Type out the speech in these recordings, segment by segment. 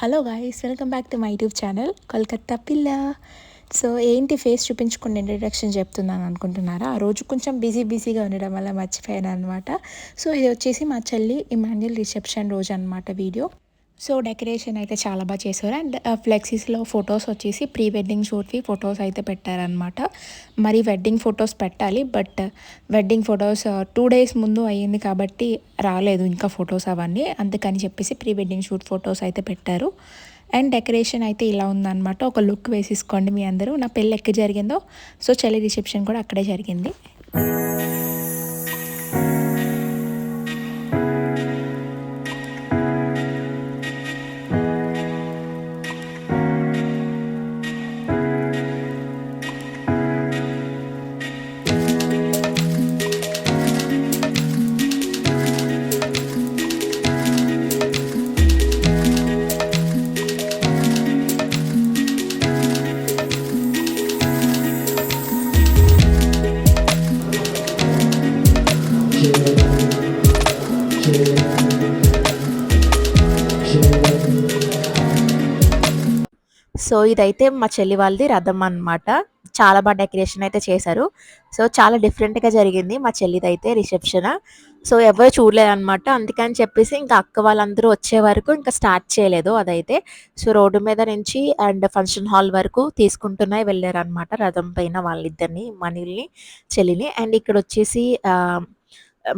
Hello guys, welcome back to my YouTube channel Kolkata పిల్ల. So ఏంటి face చూపించుకుని introduction చెప్తున్నాను అనుకుంటున్నారా? ఆ రోజు కొంచెం బిజీగా ఉండడం వల్ల మర్చిపోయాను అనమాట. సో ఇది వచ్చేసి మా చెల్లి ఇమాన్యుయల్ రిసెప్షన్ రోజు అనమాట వీడియో. సో డెకరేషన్ అయితే చాలా బాగా చేశారు. అండ్ ఫ్లెక్సీస్లో ఫొటోస్ వచ్చేసి ప్రీ వెడ్డింగ్ షూట్వి ఫొటోస్ అయితే పెట్టారనమాట. మరి వెడ్డింగ్ ఫొటోస్ పెట్టాలి, బట్ వెడ్డింగ్ ఫొటోస్ 2 days ముందు అయ్యింది కాబట్టి రాలేదు ఇంకా ఫొటోస్ అవన్నీ. అందుకని చెప్పేసి ప్రీ వెడ్డింగ్ షూట్ ఫొటోస్ అయితే పెట్టారు. అండ్ డెకరేషన్ అయితే ఇలా ఉందన్నమాట. ఒక లుక్ వేసేసుకోండి మీ అందరూ. నా పెళ్ళి ఎక్కడ జరిగిందో సో చెల్లి రిసెప్షన్ కూడా అక్కడే జరిగింది. సో ఇదైతే మా చెల్లి వాళ్ళది రథం అనమాట. చాలా బాగా డెకరేషన్ అయితే చేశారు. సో చాలా డిఫరెంట్గా జరిగింది మా చెల్లిదైతే రిసెప్షన్. సో ఎవరు చూడలేదన్నమాట. అందుకని చెప్పేసి ఇంకా అక్క వాళ్ళందరూ వచ్చే వరకు ఇంకా స్టార్ట్ చేయలేదు అదైతే. సో రోడ్డు మీద నుంచి అండ్ ఫంక్షన్ హాల్ వరకు తీసుకుంటూనే వెళ్ళారనమాట రథం పైన వాళ్ళిద్దరిని, మనీల్ని, చెల్లిని. అండ్ ఇక్కడ వచ్చేసి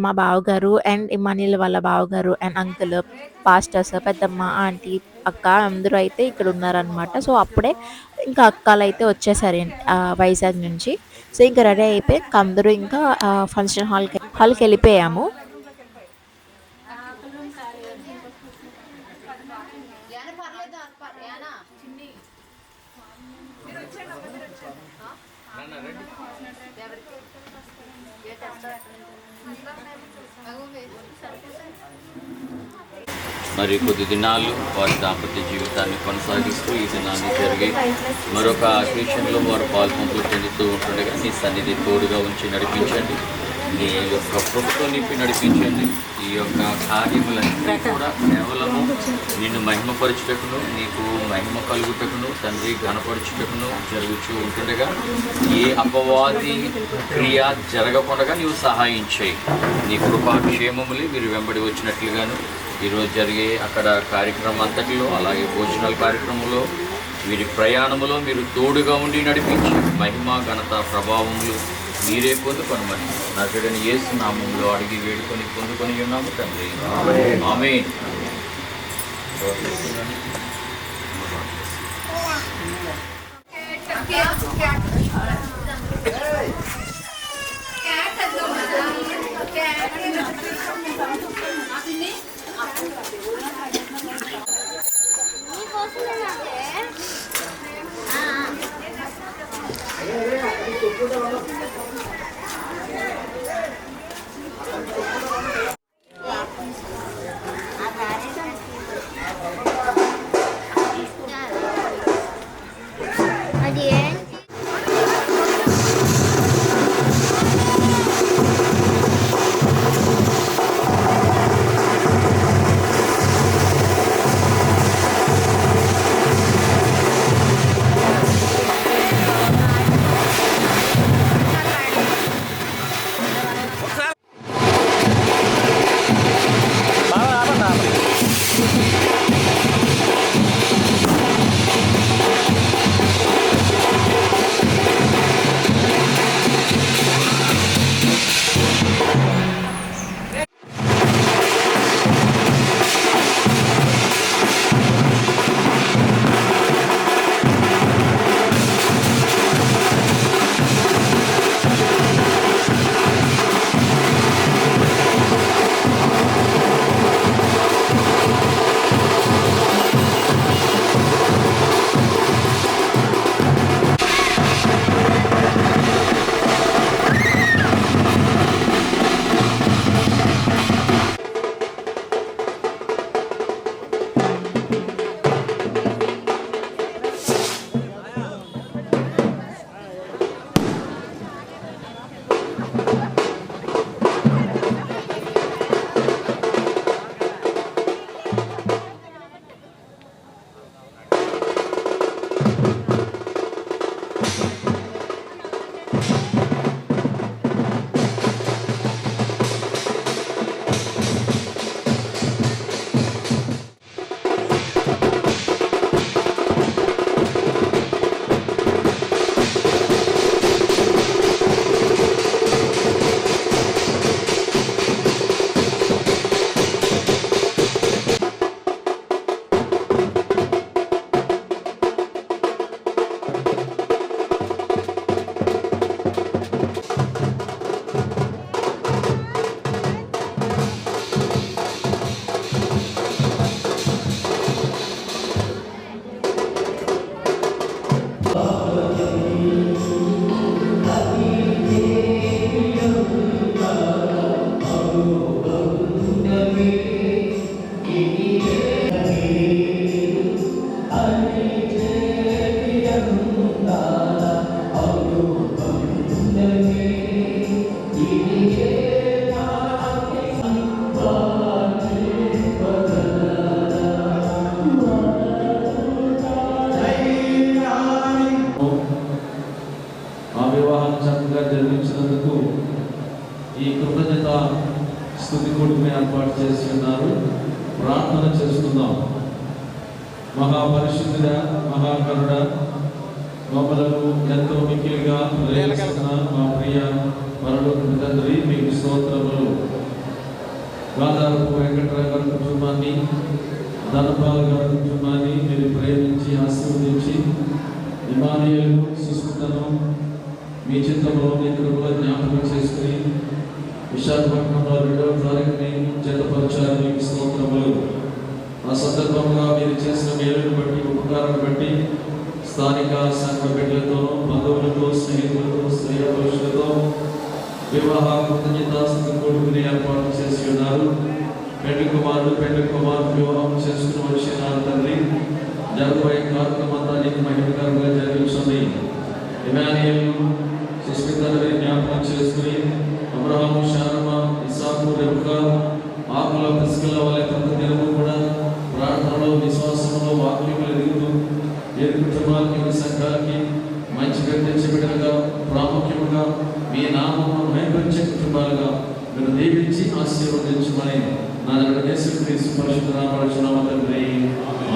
మా బావగారు అండ్ ఇమానియల్ వాళ్ళ బావగారు అండ్ అంకుల్, పాస్టర్స్, పెద్దమ్మ, ఆంటీ, అక్క అందరూ అయితే ఇక్కడ ఉన్నారనమాట. సో అప్పుడే ఇంకా అక్కలు అయితే వచ్చేసారు వైజాగ్ నుంచి. సో ఇంకా రెడీ అయిపోయి ఇంకా అందరూ ఇంకా ఫంక్షన్ హాల్కి వెళ్ళిపోయాము. మరి కొద్ది దినాలు వారి దాంపత్య జీవితాన్ని కొనసాగిస్తూ ఈ దినాన్ని జరిగి మరొక అకేషన్లో వారు పాల్పొంపులు చెందుతూ ఉంటుండగా నీ సన్నిధి తోడుగా ఉంచి నడిపించండి. నీ యొక్క కృపతో నింపి నడిపించండి. ఈ యొక్క కార్యములన్నీ కూడా కేవలము నిన్ను మహిమపరచుటకును, నీకు మహిమ కలుగుటకును, తండ్రి ఘనపరచుటకును జరుగుతూ ఉంటుండగా ఏ అపవాది క్రియ జరగకుండా నీవు సహాయం చేయి. నీ కృపాక్షేమములే మీరు వెంబడి వచ్చినట్లుగాను ఈరోజు జరిగే అక్కడ కార్యక్రమం అంతటిలో, అలాగే భోజనాల కార్యక్రమంలో, వీరి ప్రయాణములో మీరు తోడుగా ఉండి నడిపించి మహిమ, ఘనత, ప్రభావములు మీరే పొందుకొనమని నజరేయుడైన యేసు నామములో అడిగి పొందుకొని ఉన్నాము తండ్రి. ఆమేన్. ఈ కృతజ్ఞత స్తుతి కూడిని ఏర్పాటు చేసి ఉన్నారు. ప్రార్థన చేస్తున్నాం. మహాపరిశుద్ధుడా, మహాకరుడ, మమ్మలను ఎంతో మిక్కిలిగా ప్రేమిస్తున్న మా ప్రియ పరలోకపు తండ్రి, మీకు స్తోత్రములు. గాదారపు వెంకటరావు గారి కుటుంబాన్ని, ధనపాల్ గారి కుటుంబాన్ని మీరు ప్రేమించి ఆశీర్వదించి ఇమానియేలు సుస్మితను మీ చిత్తంలో మీ కృపలో జ్ఞాపకం చేసుకుని విశాఖపట్నంలో 2వ తారీఖుని జతపరిచారు. మీకు స్తోత్రములు. ఆ సందర్భంగా మీరు చేసిన మేలును బట్టి, ఉపకారాన్ని బట్టి స్థానిక సంఘ బిడ్డలతో, బంధువులతో, స్నేహితులతో, స్త్రీ పురుషులతో వివాహ కృతజ్ఞతాస్తుతి కొడుకుని ఏర్పాటు చేసి ఉన్నారు. పెళ్లి కుమారుడు, పెళ్లి కుమార్తె వివాహం చేసుకుని వచ్చినారు. తండ్రి, జరగబోయే కార్యక్రమంతా నీకు మహిమకరంగా జరిగించండి. ఇమానియేలు సుస్మితని జ్ఞాపకం చేసుకుని అబ్రహాము, శారమ, ఇసాకు, రెబెకా ఆకుల పిసుకల వలె ప్రతి దినము కూడా ప్రార్థనలో, విశ్వాసంలో, వాక్యములు ఎదుగుతూ ఏ కుటుంబాలకి, మీ సంఘాలకి మంచి తెచ్చి బిడ్డలుగా, ప్రాముఖ్యముగా మీ నామమును మహిమపరిచే కుటుంబాలుగా మీరు దీవించి ఆశీర్వదించమని నా దగ్గర యేసుక్రీస్తు పరిశుద్ధ నామమున తండ్రి,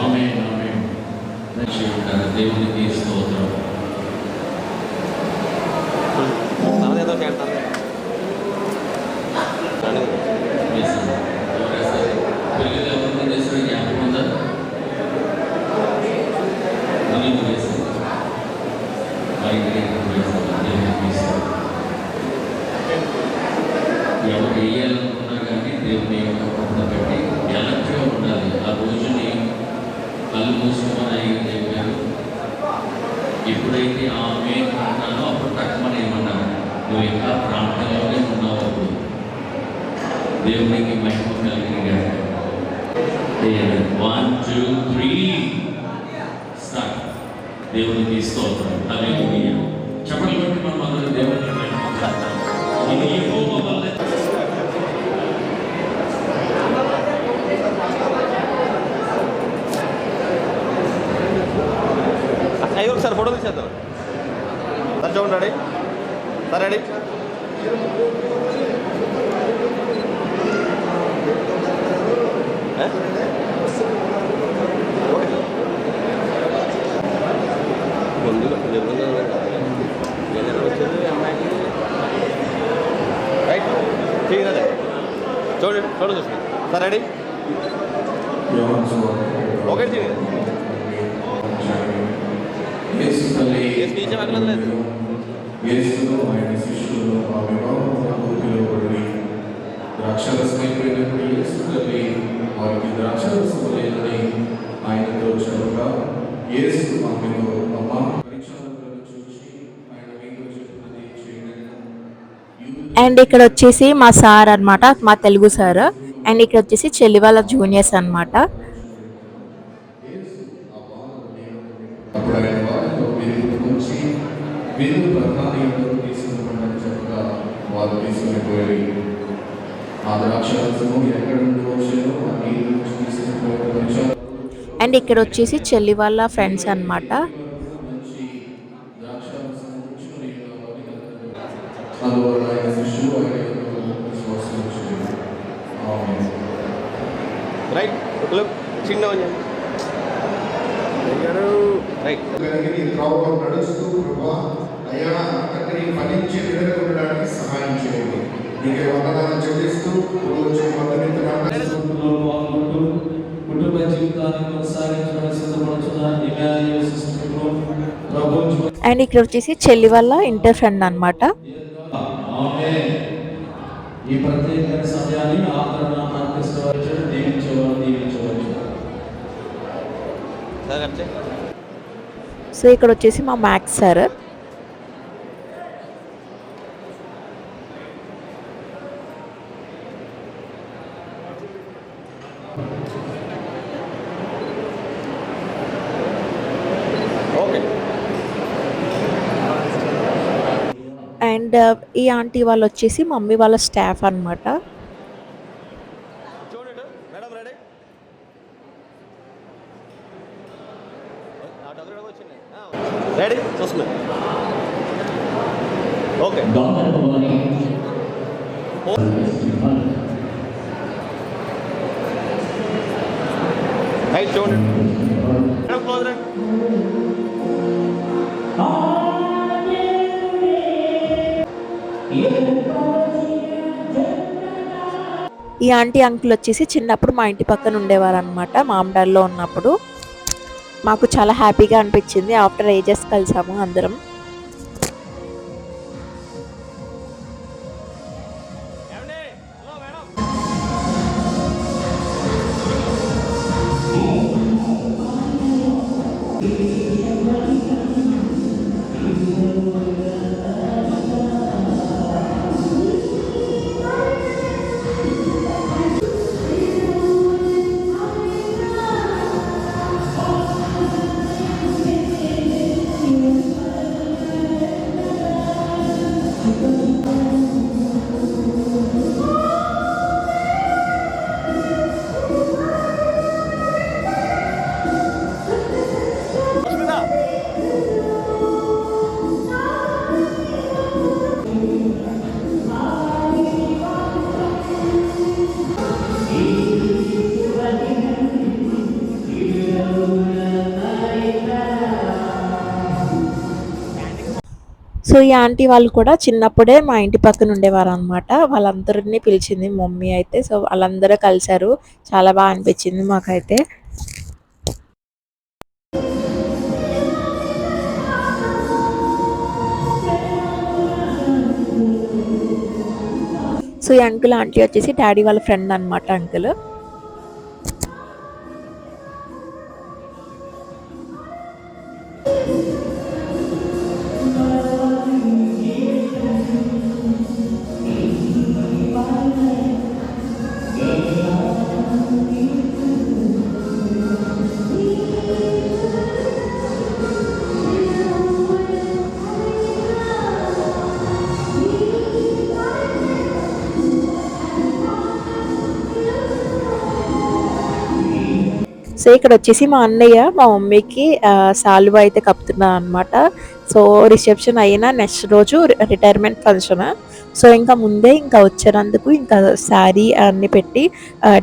ఆమేన్. ఆమేన్. దేవునికి స్తోత్రం. పెళ్ళిలో ఎవరు చేసిన జ్ఞాపకం ఉందా? ఎవరు వేయాలనుకున్నా కానీ దేవుని యొక్క కృప పెట్టి ఎలక్ట్గా ఉండాలి. ఆ రోజుని కళ్ళు మూసుకోమని ఆయన చెప్పారు. ఎప్పుడైతే ఆమె అంటానో అప్పుడు తక్కువని ఏమన్నాను, నువ్వు ఇంకా ప్రాంతంలోనే ఉన్నావు. అప్పుడు దేవునికి మహిమ కలిగిన 1 2 3 స్టార్ట్. దేవునికి స్తోత్రం. హల్లెలూయా. చెప్పండి బట్టి మనం అందరూ దేవునికి మహిమ చేద్దాం. ఇది యెహోవా వల్ల. అయ్యో ఒకసారి ఫోటో తీసేద్దాం. సార్ చూడండి, రెడీ సార్, రెడీ. ముందుగా వచ్చేది అమ్మాయికి రైట్ చేయదే. చూడండి, ఫోటో చూసుకోండి సార్, రెడీ. ఓకే చేయండి. స్పీచ్ లేదు. యేసును ఆయన శిష్యులను ఆ వివాహమునకు పిలువబడి ద్రాక్షారసమైపోయినప్పుడు యేసు తల్లి వారికి ద్రాక్షారసము లేదని ఆయనతో చెప్పగా, యేసు ఆమెతో, అమ్మా, పరీక్షలను చూసి ఆయన మీతో చెప్పినది చేయండి. అండ్ ఇక్కడ వచ్చేసి మా సార్ అన్నమాట, మా తెలుగు సార్. అండ్ ఇక్కడ వచ్చేసి చెల్లి వాళ్ళ జూనియర్స్ అన్నమాట. అప్పుడు ఆయన వారితో విరుగుడు నుంచి విందు ప్రధాని యందు తీసుకుని చెప్పగా వారు తీసుకుని పోయి ఆ ద్రాక్షారసము ఎక్కడి నుండి వచ్చేదో ఆ నీళ్ళు నుంచి తీసుకుని పోయి. అండ్ ఇక్కడ వచ్చేసి చెల్లి వాళ్ళ ఫ్రెండ్స్ అన్నమాట. రైట్ చిన్న రైట్ నడుస్తూ ప్రభా అయ్యా అక్కడికి ఫలించి విడుదల ఉండడానికి సహాయం చేయండి. నీకే వందనాలు చెల్లిస్తూ కుటుంబ జీవితాన్ని కొనసాగించడానికి సిద్ధపడుతున్న ఇమానియేలు సిస్టర్ను ప్రభుత్వం. అండ్ ఇక్కడ వచ్చేసి చెల్లి వాళ్ళ ఇంటర్ ఫ్రెండ్ అన్నమాట. ఈ ప్రత్యేక సమయాన్ని ఆదరణ ఆర్కెస్ట్రా దీవించవచ్చు. సో ఇక్కడ వచ్చేసి మా మ్యాథ్స్ సార్. ఓకే. అండ్ ఈ ఆంటీ వాళ్ళు వచ్చేసి మమ్మీ వాళ్ళ స్టాఫ్ అన్నమాట. చూడండి మేడం, రెడీ. రెడీ చూస్తున్నా. ఓకే. రైట్ చూడండి మేడం క్లోజ్ రండి. ఈ ఆంటీ అంకుల్ వచ్చేసి చిన్నప్పుడు మా ఇంటి పక్కన ఉండేవారు అనమాట. మామిడాల్లో ఉన్నప్పుడు మాకు చాలా హ్యాపీగా అనిపించింది. ఆఫ్టర్ ఏజెస్ కలిసాము అందరం. ఏమండి? Hello madam. సుస్మిత. సో ఈ ఆంటీ వాళ్ళు కూడా చిన్నప్పుడే మా ఇంటి పక్కన ఉండేవారు అనమాట. వాళ్ళందరినీ పిలిచింది మమ్మీ అయితే. సో వాళ్ళందరూ కలిశారు. చాలా బాగా అనిపించింది మాకైతే. సో ఈ అంకుల్ ఆంటీ వచ్చేసి డాడీ వాళ్ళ ఫ్రెండ్ అనమాట అంకుల్. సో ఇక్కడ వచ్చేసి మా అన్నయ్య మా మమ్మీకి సాల్వా అయితే కప్పుతున్నారు అనమాట. సో రిసెప్షన్ అయినా నెక్స్ట్ రోజు రిటైర్మెంట్ ఫంక్షన్. సో ఇంకా ముందే ఇంకా వచ్చినందుకు ఇంకా శారీ అన్ని పెట్టి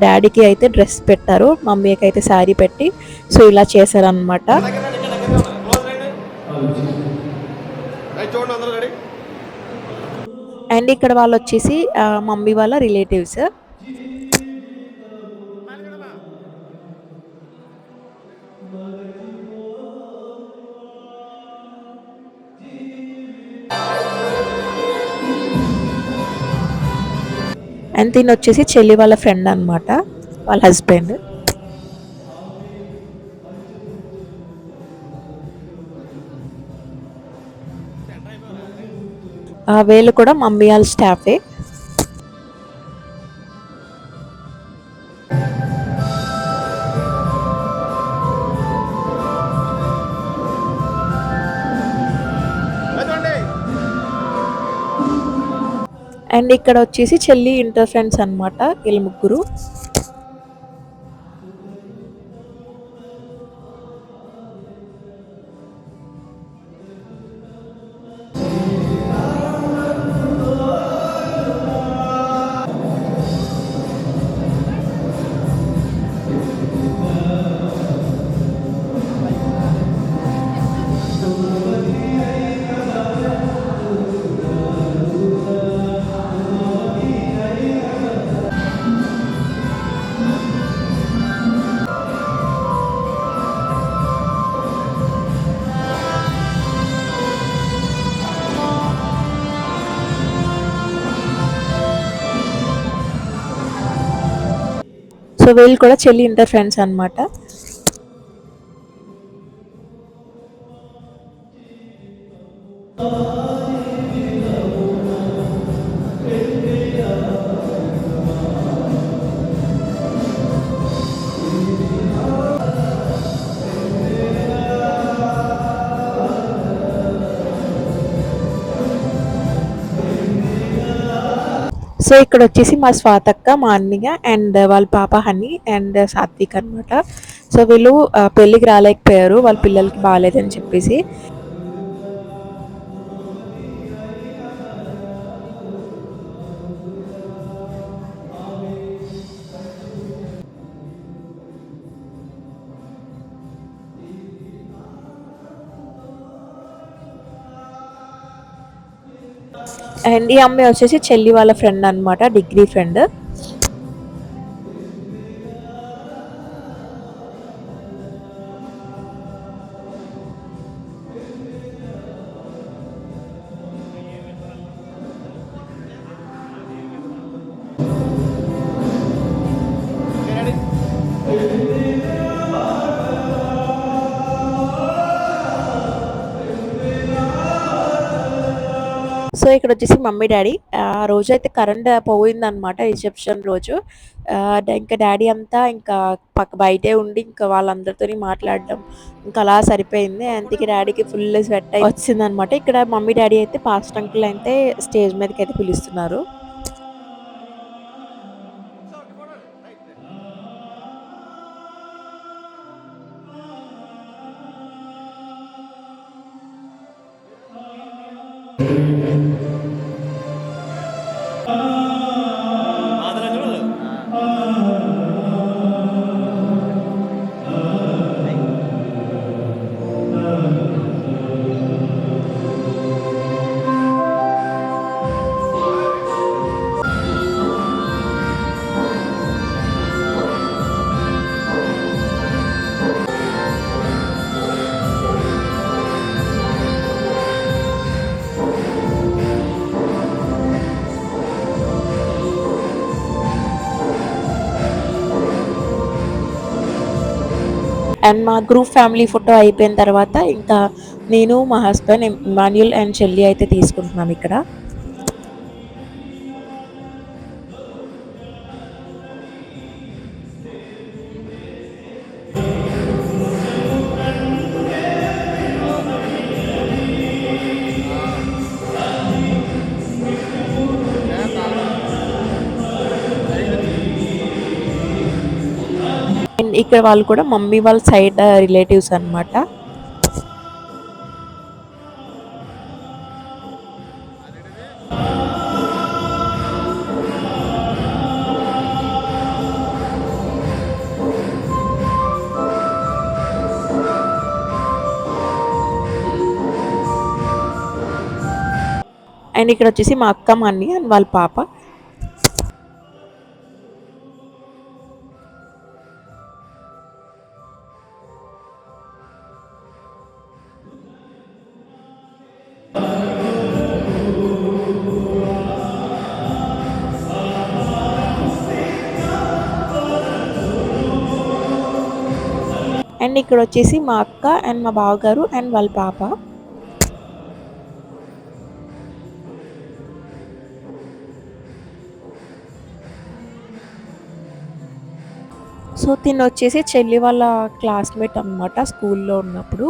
డాడీకి అయితే డ్రెస్ పెట్టారు, మమ్మీకి అయితే శారీ పెట్టి సో ఇలా చేశారనమాట. దగ్గర రండి, ఇక్కడ దగ్గరగా ఉన్నారు. క్లోజ్ రండి. రైట్ చూడండి అందరూ రెడీ. అండ్ ఇక్కడ వాళ్ళు వచ్చేసి మమ్మీ వాళ్ళ రిలేటివ్స్. అండ్ తిని వచ్చేసి చెల్లి వాళ్ళ ఫ్రెండ్ అనమాట, వాళ్ళ హస్బెండ్. వీళ్ళు కూడా మమ్మీ వాళ్ళ స్టాఫే. చూడండి. అండ్ ఇక్కడ వచ్చేసి చెల్లి ఇంటర్ ఫ్రెండ్స్ అనమాట వీళ్ళు ముగ్గురు. సో వీళ్ళు కూడా చెల్లి ఇంటర్ ఫ్రెండ్స్ అనమాట. సో ఇక్కడ వచ్చేసి మా స్వాతక్క, మా అన్నయ్య అండ్ వాళ్ళ పాప హనీ అండ్ సాత్విక్ అనమాట. సో వీళ్ళు పెళ్ళికి రాలేకపోయారు, వాళ్ళ పిల్లలకి బాగాలేదని చెప్పేసి. అండ్ ఈ అమ్మాయి వచ్చేసి చెల్లి వాళ్ళ ఫ్రెండ్ అనమాట, డిగ్రీ ఫ్రెండ్. సో ఇక్కడ వచ్చేసి మమ్మీ డాడీ. ఆ రోజు అయితే కరెంట్ పోయిందనమాట రిసెప్షన్ రోజు. ఇంకా డాడీ అంతా ఇంకా బయటే ఉండి ఇంకా వాళ్ళందరితోని మాట్లాడడం ఇంకా అలా సరిపోయింది. అందుకే డాడీకి ఫుల్ స్వెట్ అయి వచ్చిందనమాట. ఇక్కడ మమ్మీ డాడీ అయితే పాస్ట్ అంకుల్ అయితే స్టేజ్ మీదకి అయితే పిలుస్తున్నారు. అండ్ మా గ్రూప్ ఫ్యామిలీ ఫోటో అయిపోయిన తర్వాత ఇంకా నేను, మా హస్బెండ్ ఇమాన్యుల్ అండ్ చెల్లి అయితే తీసుకుంటున్నాం ఇక్కడ. అండ్ ఇక్కడ వాళ్ళు కూడా మమ్మీ వాళ్ళ సైడ్ రిలేటివ్స్ అనమాట. అండ్ ఇక్కడ వచ్చేసి మా అక్క, మా అన్నయ్య అండ్ వాళ్ళ పాప. అండ్ ఇక్కడ వచ్చేసి మా అక్క అండ్ మా బావగారు అండ్ వాళ్ళ పాప. సో తిను వచ్చేసి చెల్లి వాళ్ళ క్లాస్మేట్ అనమాట స్కూల్లో ఉన్నప్పుడు.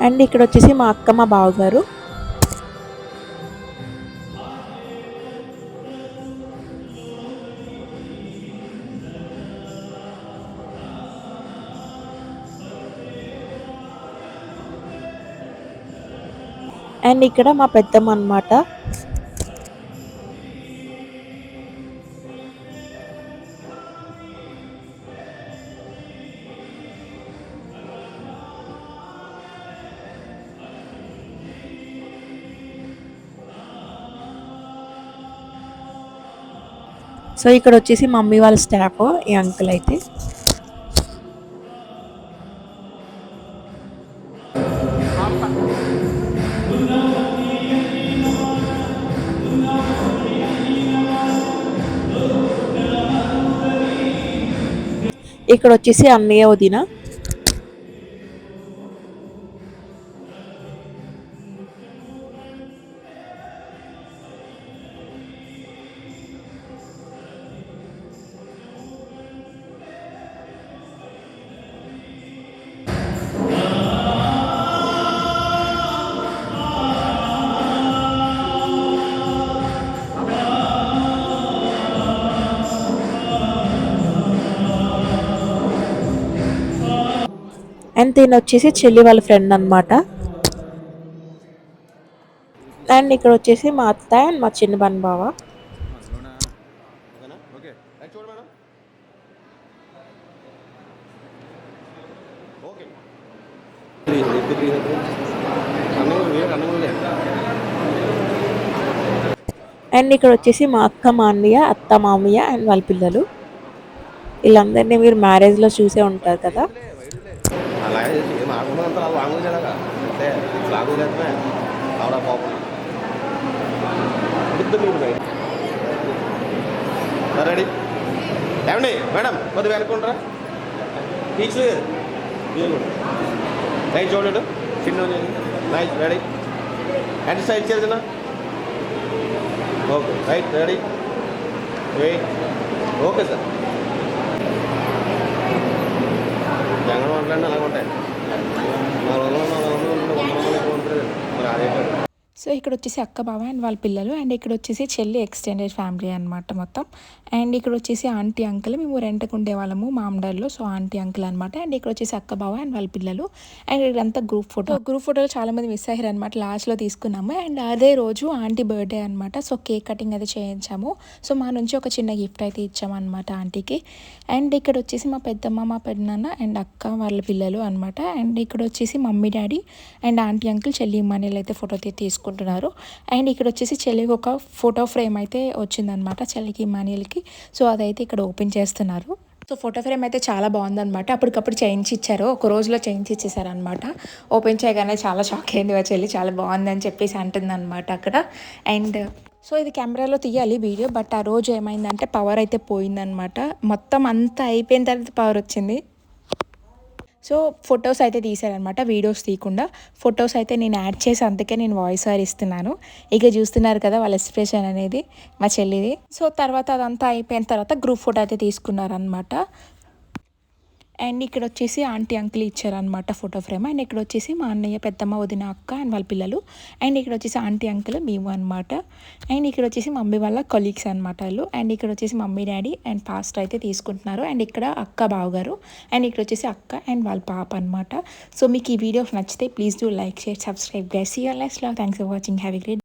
అండ్ ఇక్కడ వచ్చేసి మా అక్క, మా బావగారు. అండ్ ఇక్కడ మా పెద్దమ్మ అన్నమాట. సో ఇక్కడ వచ్చేసి మమ్మీ వాళ్ళ స్టాఫ్, ఈ అంకుల్ అయితే. ఇక్కడ వచ్చేసి అన్నయ్య, వదిన. అండ్ తిన వచ్చేసి చెల్లి వాళ్ళ ఫ్రెండ్ అనమాట. అండ్ ఇక్కడ వచ్చేసి మా అత్త అండ్ మా చిన్న బన్ బావ. ఓకేనా? ఓకే రైట్ చూడు మేడం. ఓకే అండ్ ఇక్కడ వచ్చేసి మా అక్క మా అన్నయ్య అత్త మామయ్య అండ్ వాళ్ళ పిల్లలు. వీళ్ళందరినీ మీరు మ్యారేజ్లో చూసే ఉంటారు కదా. అలాగే చేసి ఏం ఆడుకున్నంత అలా వాంగులేలాగా అంటే లాగులేదమే ఆవిడ పోకుండా రెడీ ఏమండి మేడం కొద్దిగా వెనుకుంటారా టీచర్ రైట్ చూడండి చిన్న నైస్ రెడీ హ్యాండ్ సైడ్ చేసిన okay right ready okay sir Jangam మాట్లాడినా అలాగ ఉంటాయి 400 ఎక్కువ ఉంటుంది మరి అదే. సో ఇక్కడ వచ్చేసి అక్క బావ అండ్ వాళ్ళ పిల్లలు అండ్ ఇక్కడ వచ్చేసి చెల్లి ఎక్స్టెండెడ్ ఫ్యామిలీ అనమాట మొత్తం. అండ్ ఇక్కడ వచ్చేసి ఆంటీ అంకుల్ మేము రెంట్కి ఉండేవాళ్ళము మామడాల్లో. సో ఆంటీ అంకుల్ అనమాట. అండ్ ఇక్కడ వచ్చేసి అక్క బావ అండ్ వాళ్ళ పిల్లలు. అండ్ ఇక్కడంతా గ్రూప్ ఫోటోలు చాలా మంది మిస్ అయ్యారు అనమాట. లాస్ట్లో తీసుకున్నాము. అండ్ అదే రోజు ఆంటీ బర్త్డే అనమాట. సో కేక్ కటింగ్ అయితే చేయించాము. సో మా నుంచి ఒక చిన్న గిఫ్ట్ అయితే ఇచ్చామన్నమాట ఆంటీకి. అండ్ ఇక్కడ వచ్చేసి మా పెద్దమ్మ మా పెద్దనాన్న అండ్ అక్క వాళ్ళ పిల్లలు అనమాట. అండ్ ఇక్కడ వచ్చేసి mummy daddy and aunty uncle చెల్లి ఇమ్మానియల్ అయితే ఫోటో తీసుకుంటున్నారు. అండ్ ఇక్కడ వచ్చేసి చెల్లికి ఒక ఫోటో ఫ్రేమ్ అయితే వచ్చిందనమాట చెల్లికి ఇమ్మానియల్కి. సో అదైతే ఇక్కడ ఓపెన్ చేస్తున్నారు. సో ఫోటో ఫ్రేమ్ అయితే చాలా బాగుందనమాట. అప్పటికప్పుడు చేయించి ఇచ్చారు. ఒక రోజులో చేయించి ఇచ్చేసారనమాట. ఓపెన్ చేయగానే చాలా షాక్ అయింది మా చెల్లి. చాలా బాగుందని చెప్పేసి అంటుందన్నమాట అక్కడ. అండ్ సో ఇది కెమెరాలో తీయాలి వీడియో. బట్ ఆ రోజు ఏమైందంటే పవర్ అయితే పోయిందనమాట. మొత్తం అంతా అయిపోయిన తర్వాత పవర్ వచ్చింది. సో ఫొటోస్ అయితే తీశారనమాట, వీడియోస్ తీయకుండా. ఫొటోస్ అయితే నేను యాడ్ చేసి అందుకే నేను వాయిస్ ఓవర్ ఇస్తున్నాను. ఇక చూస్తున్నారు కదా వాళ్ళ ఎక్స్ప్రెషన్ అనేది మా చెల్లిది. సో తర్వాత అదంతా అయిపోయిన తర్వాత గ్రూప్ ఫోటో అయితే తీసుకున్నారనమాట. అండ్ ఇక్కడ వచ్చేసి ఆంటీ అంకుల్ ఇచ్చారనమాట ఫోటో ఫ్రేమ్. అండ్ ఇక్కడ వచ్చేసి మా అన్నయ్య పెద్దమ్మ వదిన అక్క అండ్ వాళ్ళ పిల్లలు. అండ్ ఇక్కడ వచ్చేసి ఆంటీ అంకుల్ మేము అనమాట. అండ్ ఇక్కడ వచ్చేసి మమ్మీ వాళ్ళ కొలీగ్స్ అనమాట వాళ్ళు. అండ్ ఇక్కడ వచ్చేసి మమ్మీ డాడీ అండ్ పాస్టర్ అయితే తీసుకుంటున్నారు. అండ్ ఇక్కడ అక్క బావగారు. అండ్ ఇక్కడ వచ్చేసి అక్క అండ్ వాళ్ళ పాప అనమాట. సో మీకు ఈ వీడియో నచ్చితే please do like share subscribe guys. See you next vlog. Thanks for watching. Have a great